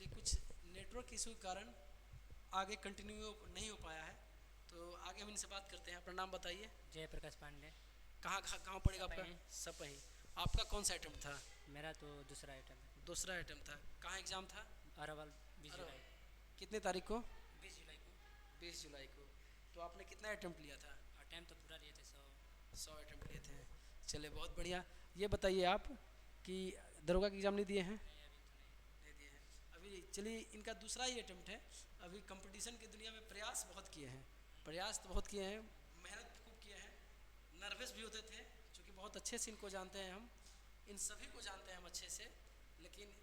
चलिए, कुछ network issue के कारण आगे कंटिन्यू नहीं हो पाया है, तो आगे हम इनसे बात करते हैं। अपना नाम बताइए। जयप्रकाश पांडे। कहाँ कहाँ कहाँ पड़ेगा आपका? सपही। सपही। आपका कौन सा आइटम था? मेरा तो दूसरा आइटम है। दूसरा आइटम था। कहाँ एग्ज़ाम था? अरवल 20 अरे, जुलाई कितने तारीख को? 20 जुलाई को। 20 जुलाई को। तो आपने कितना अटैम्प्ट लिया था? टाइम तो पूरा लिए थे 100। 100 अटैम्प्ट लिए थे। चलिए, बहुत बढ़िया। ये बताइए आप कि दरोगा के एग्ज़ाम नहीं दिए हैं? नहीं, अभी तो नहीं। नहीं दिए हैं अभी। चलिए, इनका दूसरा ही अटैम्प्ट है। अभी कंपटीशन की दुनिया में प्रयास बहुत किए हैं, प्रयास तो बहुत किए हैं, मेहनत खूब किए हैं, नर्वस भी होते थे, क्योंकि बहुत अच्छे से इनको जानते हैं हम, इन सभी को जानते हैं हम अच्छे से, लेकिन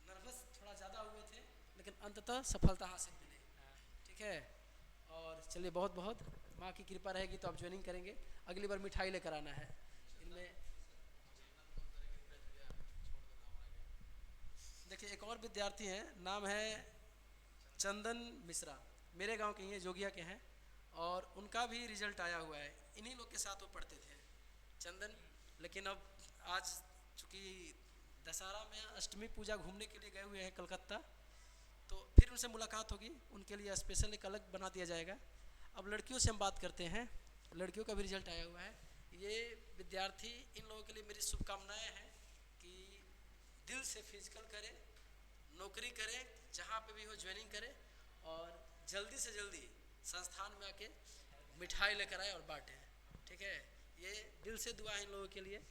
नर्वस थोड़ा ज़्यादा हुए थे, लेकिन अंततः सफलता हासिल मिली। हाँ। ठीक है। और चलिए, बहुत बहुत माँ की कृपा रहेगी तो आप ज्वाइनिंग करेंगे। अगली बार मिठाई लेकर आना है इनमें। देखिए, एक और विद्यार्थी हैं, नाम है चंदन मिश्रा, मेरे गांव के ही हैं, जोगिया के हैं, और उनका भी रिजल्ट आया हुआ है। इन्हीं लोग के साथ वो पढ़ते थे, चंदन। लेकिन अब आज चूँकि दशहरा में अष्टमी पूजा घूमने के लिए गए हुए हैं कलकत्ता, तो फिर उनसे मुलाकात होगी, उनके लिए स्पेशल एक अलग बना दिया जाएगा। अब लड़कियों से हम बात करते हैं। लड़कियों का भी रिजल्ट आया हुआ है। ये विद्यार्थी, इन लोगों के लिए मेरी शुभकामनाएं हैं कि दिल से फिजिकल करें, नौकरी करें, जहाँ पे भी हो ज्वाइनिंग करें, और जल्दी से जल्दी संस्थान में आके मिठाई लेकर आए और बांटें। ठीक है, ये दिल से दुआ है इन लोगों के लिए।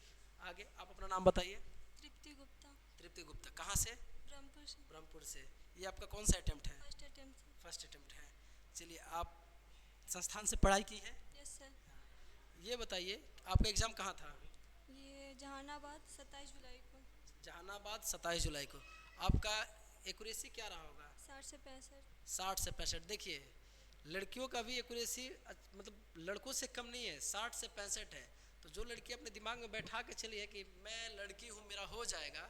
आगे आप अपना नाम बताइए। तृप्ति गुप्ता। तृप्ति गुप्ता, कहाँ से? ब्रह्मपुर से। ब्रह्मपुर से। ये आपका कौन सा अटैम्प्ट है? फर्स्ट अटेम्प्ट से। फर्स्ट अटैम्प्ट है। चलिए, आप संस्थान से पढ़ाई की है? Yes sir. ये बताइए, आपका एग्ज़ाम कहाँ था? ये जहानाबाद 27 जुलाई को। जहानाबाद 27 जुलाई को। आपका एक्यूरेसी क्या रहा होगा? 60 से 65। 60 से 65। देखिए, लड़कियों का भी एक्यूरेसी मतलब लड़कों से कम नहीं है, 60 से 65 है। तो जो लड़की अपने दिमाग में बैठा के चली है कि मैं लड़की हूँ, मेरा हो जाएगा,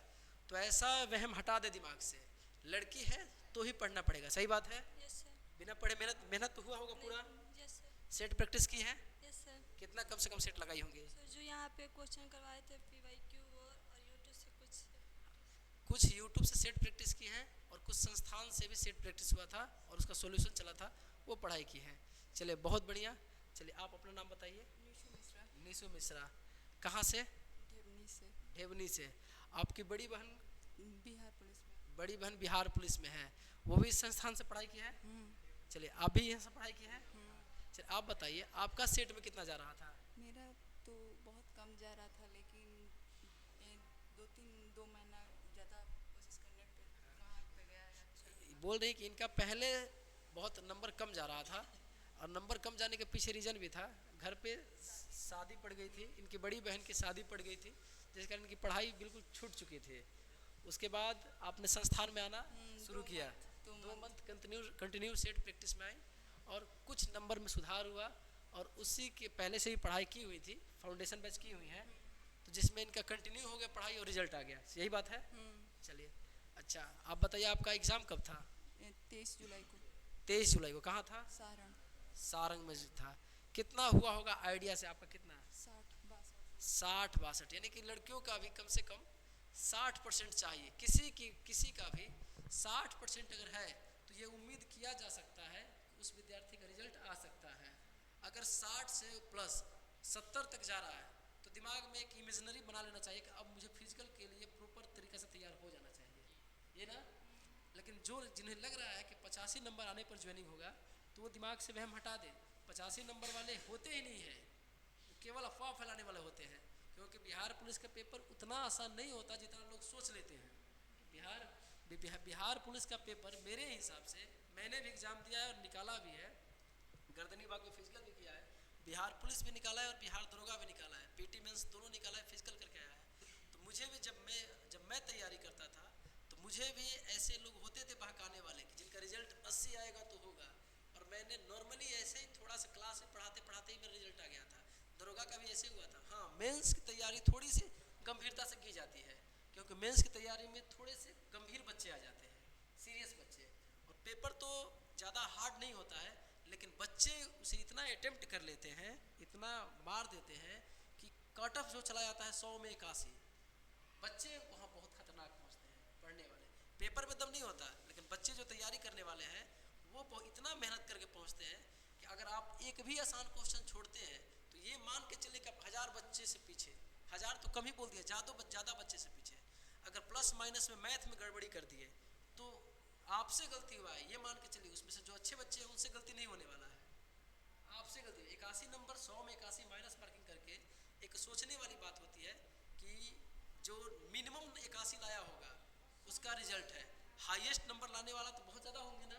तो ऐसा वहम हटा दे दिमाग से। लड़की है तो ही पढ़ना पड़ेगा। सही बात है? Yes sir. बिना पढ़े मेहनत मेहनत तो हुआ होगा पूरा। Yes sir. सेट प्रैक्टिस की है? Yes sir. कितना कम से कम सेट लगाई होंगी? सर जो यहाँ पे क्वेश्चन करवाए थे PYQ और यूट्यूब से कुछ यूट्यूब से सेट प्रैक्टिस की है, और कुछ संस्थान से भी सेट प्रैक्टिस हुआ था और उसका सॉल्यूशन चला था, वो पढ़ाई की है। चलिए, बहुत बढ़िया। चलिए, आप अपना नाम बताइए। निशु मिश्रा। निशु मिश्रा, कहाँ से? देवनी से। देवनी से। आपकी बड़ी बहन? बिहार पुलिस में। बड़ी बहन बिहार पुलिस में है, वो भी इस संस्थान से पढ़ाई की है? चलिए, आप भी यहाँ से पढ़ाई की है? चलिए, आप बताइए, आपका सेट में कितना जा रहा था? मेरा तो बहुत कम जा रहा था, लेकिन दो महीना ज़्यादा कोशिश करने पे वहाँ पे गया है। अच्छा। बोल रही कि इनका पहले बहुत नंबर कम जा रहा था, और नंबर कम जाने के पीछे रीज़न भी था। घर पे शादी पड़ गई थी, इनकी बड़ी बहन की शादी पड़ गई थी, जिस कारण इनकी पढ़ाई बिल्कुल छूट चुकी थी। उसके बाद आपने संस्थान में आना शुरू किया। 2 मंथ कंटिन्यू सेट प्रैक्टिस में आई, और कुछ नंबर में सुधार हुआ, और उसी के पहले से ही पढ़ाई की हुई थी, फाउंडेशन बैच की हुई है, तो जिसमें इनका कंटिन्यू हो गया पढ़ाई और रिजल्ट आ गया। यही बात है? चलिए, अच्छा, आप बताइए, आपका एग्ज़ाम कब था? 23 जुलाई को। 23 जुलाई को। कहाँ था? सारण। सारंग में था। कितना हुआ होगा आइडिया से आपका? कितना? 60 62। 60 62। यानी कि लड़कियों का भी कम से कम 60% चाहिए। किसी का भी 60% अगर है, तो ये उम्मीद किया जा सकता है कि उस विद्यार्थी का रिजल्ट आ सकता है। अगर 60 से प्लस 70 तक जा रहा है, तो दिमाग में एक इमेजिनरी बना लेना चाहिए कि अब मुझे फिजिकल के लिए प्रॉपर तरीके से तैयार हो जाना चाहिए, ये ना। लेकिन जो जिन्हें लग रहा है कि 85 नंबर आने पर ज्वाइनिंग होगा, तो वो दिमाग से वहम हटा दे। 85 नंबर वाले होते ही नहीं हैं, वो केवल अफवाह फैलाने वाले होते हैं, क्योंकि बिहार पुलिस का पेपर उतना आसान नहीं होता जितना लोग सोच लेते हैं। बिहार पुलिस का पेपर मेरे हिसाब से, मैंने भी एग्ज़ाम दिया है और निकाला भी है, गर्दनी बाग में फिजिकल भी किया है, बिहार पुलिस भी निकाला है और बिहार दरोगा भी निकाला है, PT मेंस दोनों निकाला है, फिजिकल करके आया है। तो मुझे भी जब मैं तैयारी करता था, तो मुझे भी ऐसे लोग होते थे बहकाने वाले कि जिनका रिजल्ट 80 आएगा तो होगा, और मैंने नॉर्मली ऐसे ही थोड़ा सा क्लास में पढ़ाते पढ़ाते ही मेरा रिजल्ट आ गया था। दरोगा का भी ऐसे हुआ था। हाँ, मेंस की तैयारी थोड़ी सी गंभीरता से की जाती है, क्योंकि मेंस की तैयारी में थोड़े से गंभीर बच्चे आ जाते हैं, सीरियस बच्चे, और पेपर तो ज़्यादा हार्ड नहीं होता है, लेकिन बच्चे उसे इतना अटेम्प्ट कर लेते हैं, इतना मार देते हैं कि कट ऑफ जो चला जाता है 100 में 81। बच्चे वहाँ बहुत खतरनाक पहुँचते हैं पढ़ने वाले। पेपर में दम नहीं होता, बच्चे जो तैयारी करने वाले हैं वो इतना मेहनत करके पहुँचते हैं कि अगर आप एक भी आसान क्वेश्चन छोड़ते हैं तो ये मान के चलिए कि आप 1000 बच्चे से पीछे, 1000 तो कम ही बोल दिया, ज़्यादा बच्चे से पीछे। अगर प्लस माइनस में मैथ में गड़बड़ी कर दिए तो आपसे गलती हुआ है, ये मान के चलिए उसमें से जो अच्छे बच्चे हैं उनसे गलती नहीं होने वाला है, आपसे गलती। 81 नंबर 100 में 81 माइनस मार्किंग करके एक सोचने वाली बात होती है कि जो मिनिमम 81 लाया होगा उसका रिजल्ट है, हाईएस्ट नंबर लाने वाला तो बहुत ज़्यादा होंगे ना,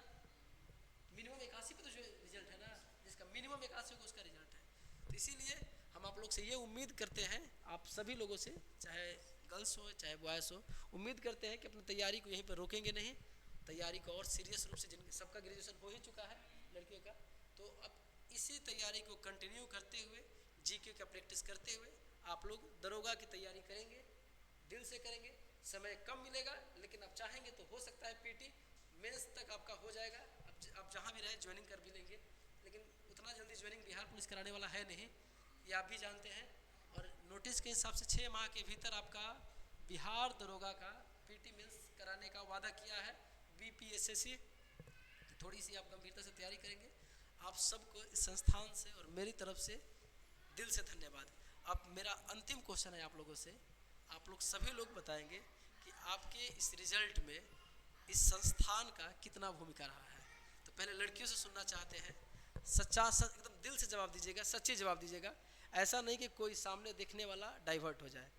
मिनिमम 81 पे तो जो रिजल्ट है ना, जिसका मिनिमम 81 होगा उसका रिजल्ट है। तो इसीलिए हम आप लोग से ये उम्मीद करते हैं, आप सभी लोगों से, चाहे गर्ल्स हो चाहे बॉयज़ हो, उम्मीद करते हैं कि अपनी तैयारी को यहीं पर रोकेंगे नहीं, तैयारी को और सीरियस रूप से, जिन सबका ग्रेजुएशन हो ही चुका है लड़कियों का, तो अब इसी तैयारी को कंटिन्यू करते हुए, जीके का प्रैक्टिस करते हुए आप लोग दरोगा की तैयारी करेंगे, दिल से करेंगे। समय कम मिलेगा लेकिन आप चाहेंगे तो हो सकता है पीटी मेंस तक आपका हो जाएगा। अब जहाँ भी रहे ज्वाइनिंग कर भी लेंगे, लेकिन उतना जल्दी ज्वाइनिंग बिहार पुलिस कराने वाला है नहीं, ये आप भी जानते हैं। और नोटिस के हिसाब से 6 माह के भीतर आपका बिहार दरोगा का पीटी मेंस कराने का वादा किया है BPSSC। थोड़ी सी आप गंभीरता से तैयारी करेंगे। आप सबको इस संस्थान से और मेरी तरफ से दिल से धन्यवाद। अब मेरा अंतिम क्वेश्चन है आप लोगों से, आप लोग सभी लोग बताएंगे कि आपके इस रिजल्ट में इस संस्थान का कितना भूमिका रहा है। तो पहले लड़कियों से सुनना चाहते हैं, एकदम दिल से जवाब दीजिएगा, सच्ची जवाब दीजिएगा, ऐसा नहीं कि कोई सामने देखने वाला डाइवर्ट हो जाए।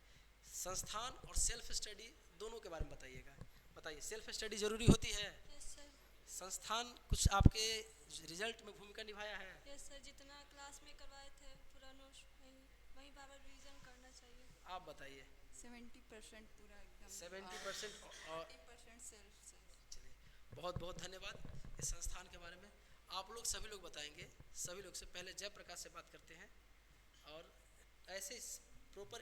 संस्थान और सेल्फ स्टडी दोनों के बारे में बताइएगा। बताइए, सेल्फ स्टडी जरूरी होती है? Yes sir. संस्थान कुछ आपके रिजल्ट में भूमिका निभाया है? यस सर, जितना क्लास में करवाए थे पूरा नोट्स वही बार बार रिवीजन करना चाहिए। आप बताइए। 70% पूरा एकदम 70% और 80% सेल्फ। चलिए, बहुत बहुत धन्यवाद इस संस्थान के बारे में। आप लोग सभी लोग बताएंगे, सभी लोग से पहले जयप्रकाश से बात करते हैं और ऐसे प्रॉपर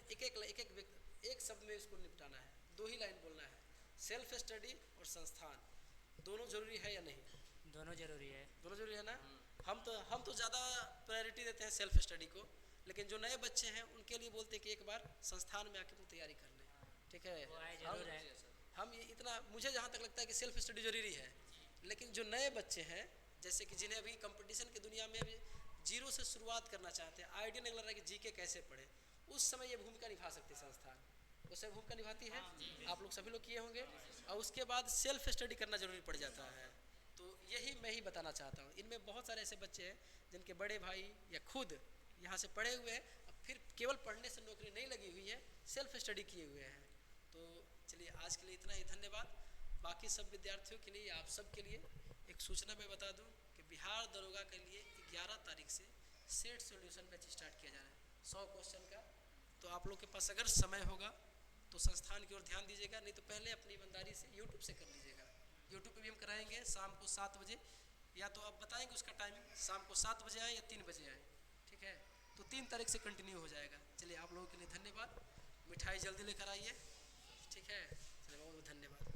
एक शब्द में इसको निपटाना है, 2 ही लाइन बोलना है। सेल्फ स्टडी और संस्थान दोनों जरूरी है या नहीं? दोनों जरूरी है। दोनों जरूरी है ना। हम तो ज़्यादा प्रायोरिटी देते हैं सेल्फ स्टडी को, लेकिन जो नए बच्चे हैं उनके लिए बोलते हैं कि एक बार संस्थान में आके अपनी तैयारी कर लें, ठीक है? वो आए जरूर है। हम ये इतना, मुझे जहाँ तक लगता है कि सेल्फ स्टडी जरूरी है, लेकिन जो नए बच्चे हैं जैसे कि जिन्हें अभी कंपटीशन की दुनिया में अभी जीरो से शुरुआत करना चाहते हैं, आइडिया नहीं लग रहा है कि जीके कैसे पढ़े, उस समय ये भूमिका निभा सकती है संस्थान, उस समय भूमिका निभाती है। आप लोग सभी लोग किए होंगे। और उसके बाद सेल्फ स्टडी करना जरूरी पड़ जाता है। तो यही मैं ही बताना चाहता हूँ। इनमें बहुत सारे ऐसे बच्चे हैं जिनके बड़े भाई या खुद यहाँ से पढ़े हुए हैं, अब फिर केवल पढ़ने से नौकरी नहीं लगी हुई है, सेल्फ स्टडी किए हुए हैं। तो चलिए, आज के लिए इतना ही, धन्यवाद। बाकी सब विद्यार्थियों के लिए, आप सब के लिए एक सूचना मैं बता दूं कि बिहार दरोगा के लिए 11 तारीख से सेट सॉल्यूशन बैच स्टार्ट किया जा रहा है 100 क्वेश्चन का। तो आप लोग के पास अगर समय होगा तो संस्थान की ओर ध्यान दीजिएगा, नहीं तो पहले अपनी ईमानदारी से यूट्यूब से कर लीजिएगा। यूट्यूब पे भी हम कराएंगे शाम को 7 बजे, या तो आप बताएंगे उसका टाइमिंग, शाम को 7 बजे आए या 3 बजे आए, ठीक है? तो 3 तारीख से कंटिन्यू हो जाएगा। चलिए, आप लोगों के लिए धन्यवाद। मिठाई जल्दी लेकर आइए, ठीक है? चलिए, बहुत बहुत धन्यवाद।